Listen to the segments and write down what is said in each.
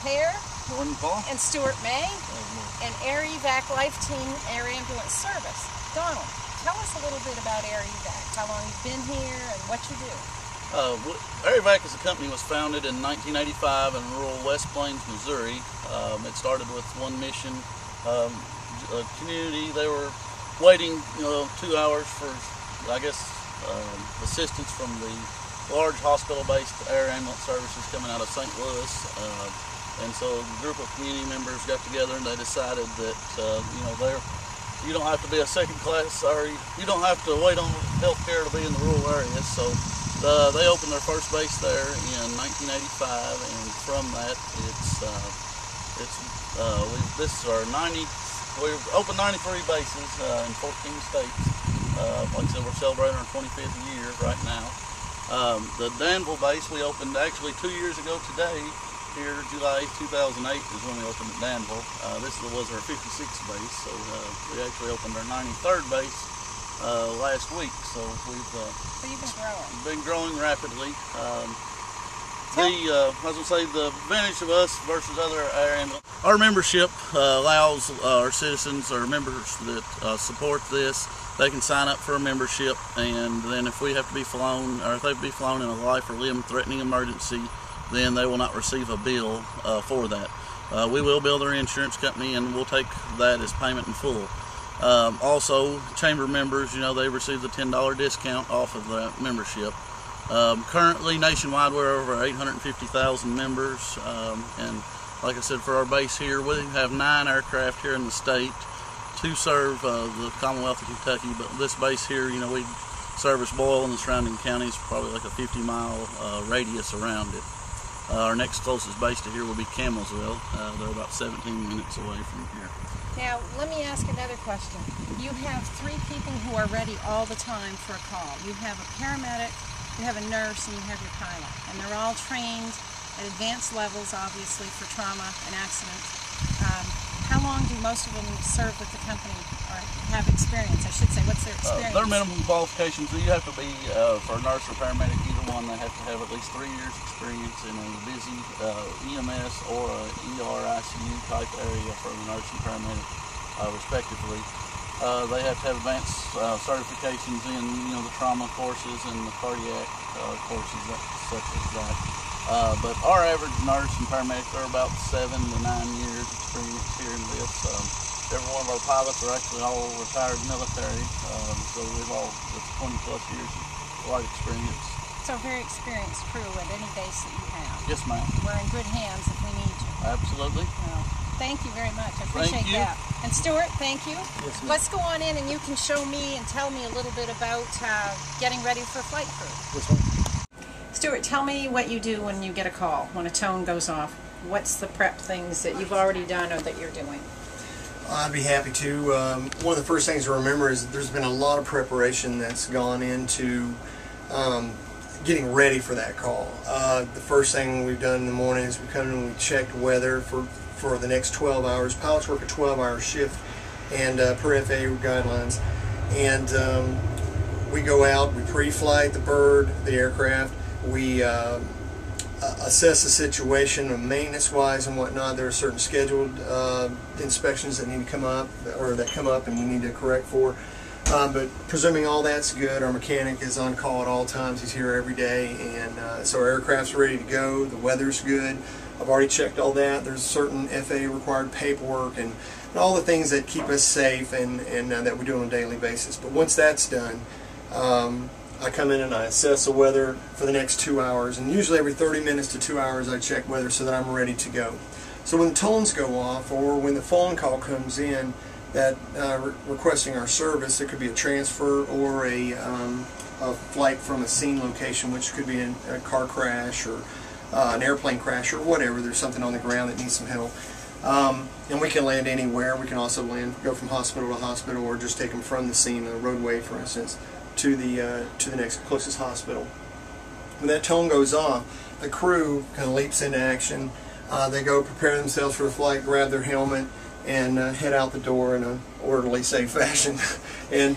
Hare. Morning, Paul. And Stuart May. And Air Evac Life Team Air Ambulance Service. Donald, tell us a little bit about Air Evac, how long you've been here and what you do. Air Evac as a company was founded in 1985 in rural West Plains, Missouri. It started with one mission. A community, they were waiting 2 hours for, I guess, assistance from the large hospital-based air ambulance services coming out of St. Louis. And so a group of community members got together and they decided that, you don't have to be a second class, or you don't have to wait on health care to be in the rural areas. So they opened their first base there in 1985, and from that, this is our we've opened 93 bases in 14 states. Like I said, we're celebrating our 25th year right now. The Danville base we opened actually 2 years ago today. Here, July 2008 is when we opened at Danville. This was our 56th base, so we actually opened our 93rd base last week. So we've so you've been growing rapidly. I was going to say, the advantage of us versus other air ambulance, our membership allows our citizens or members that support this, they can sign up for a membership, and then if we have to be flown, or if they have to be flown in a life or limb threatening emergency, then they will not receive a bill for that. We will bill their insurance company, and we'll take that as payment in full. Also, chamber members, they receive the $10 discount off of that membership. Currently, nationwide, we're over 850,000 members, and like I said, for our base here, we have 9 aircraft here in the state to serve the Commonwealth of Kentucky, but this base here, we service Boyle and the surrounding counties, probably like a 50-mile radius around it. Our next closest base to here will be Camelsville. They're about 17 minutes away from here. Now, let me ask another question. You have 3 people who are ready all the time for a call. You have a paramedic, you have a nurse, and you have your pilot. And they're all trained at advanced levels, obviously, for trauma and accidents. How long do most of them serve with the company or have experience? I should say, what's their experience? Their minimum qualifications, you have to be, for a nurse or paramedic, either one, they have to have at least 3 years experience in a busy EMS or a ER ICU type area for the nurse and paramedic, respectively. They have to have advanced certifications in, the trauma courses and the cardiac courses, such as that. But our average nurse and paramedic are about 7 to 9 years experience here in this. Every one of our pilots are actually all retired military, so we've all 20 plus years of flight experience. So very experienced crew at any base that you have. Yes, ma'am. We're in good hands if we need you. Absolutely. Well, thank you very much. I appreciate that. And Stuart, thank you. Yes, ma'am. Let's go on in and you can show me and tell me a little bit about getting ready for flight crew. Yes, ma'am. Stuart, tell me what you do when you get a call, when a tone goes off. What's the prep things that you've already done or that you're doing? I'd be happy to. One of the first things to remember is that there's been a lot of preparation that's gone into getting ready for that call. The first thing we've done in the morning is we come in and we checked weather for the next 12 hours. Pilots work a 12-hour shift and per FAA guidelines. And we go out, we pre-flight the bird, the aircraft. We assess the situation maintenance-wise and whatnot. There are certain scheduled inspections that need to come up, or that come up and you need to correct for. But presuming all that's good, our mechanic is on call at all times. He's here every day, and so our aircraft's ready to go. The weather's good. I've already checked all that. There's certain FAA required paperwork and all the things that keep us safe and that we do on a daily basis. But once that's done, I come in and I assess the weather for the next 2 hours, and usually every 30 minutes to 2 hours I check weather so that I'm ready to go. So when the tones go off or when the phone call comes in that requesting our service, it could be a transfer or a flight from a scene location, which could be a car crash or an airplane crash or whatever. There's something on the ground that needs some help. And we can land anywhere. We can also go from hospital to hospital, or just take them from the scene, the roadway for instance, to the next closest hospital. When that tone goes off, the crew kind of leaps into action. They go prepare themselves for the flight, grab their helmet, and head out the door in an orderly, safe fashion. And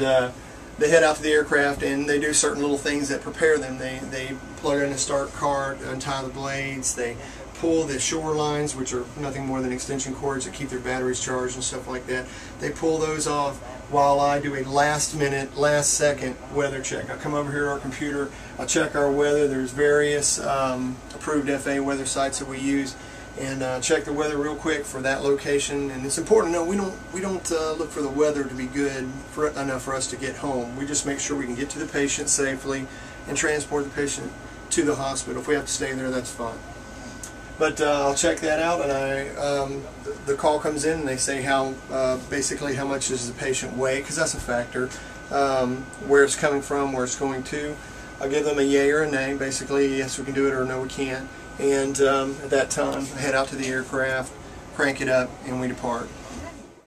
they head out to the aircraft, and they do certain little things that prepare them. They plug in a start cart, untie the blades, they pull the shorelines, which are nothing more than extension cords that keep their batteries charged and stuff like that. They pull those off while I do a last minute, last second weather check. I come over here to our computer, I check our weather. There's various approved FAA weather sites that we use, and check the weather real quick for that location. And it's important to know we don't look for the weather to be good enough for us to get home. We just make sure we can get to the patient safely and transport the patient to the hospital. If we have to stay there, that's fine. But I'll check that out, and the call comes in, and they say basically how much does the patient weigh, because that's a factor. Where it's coming from, where it's going to. I'll give them a yay or a nay, basically yes we can do it or no we can't. And at that time, I head out to the aircraft, crank it up, and we depart.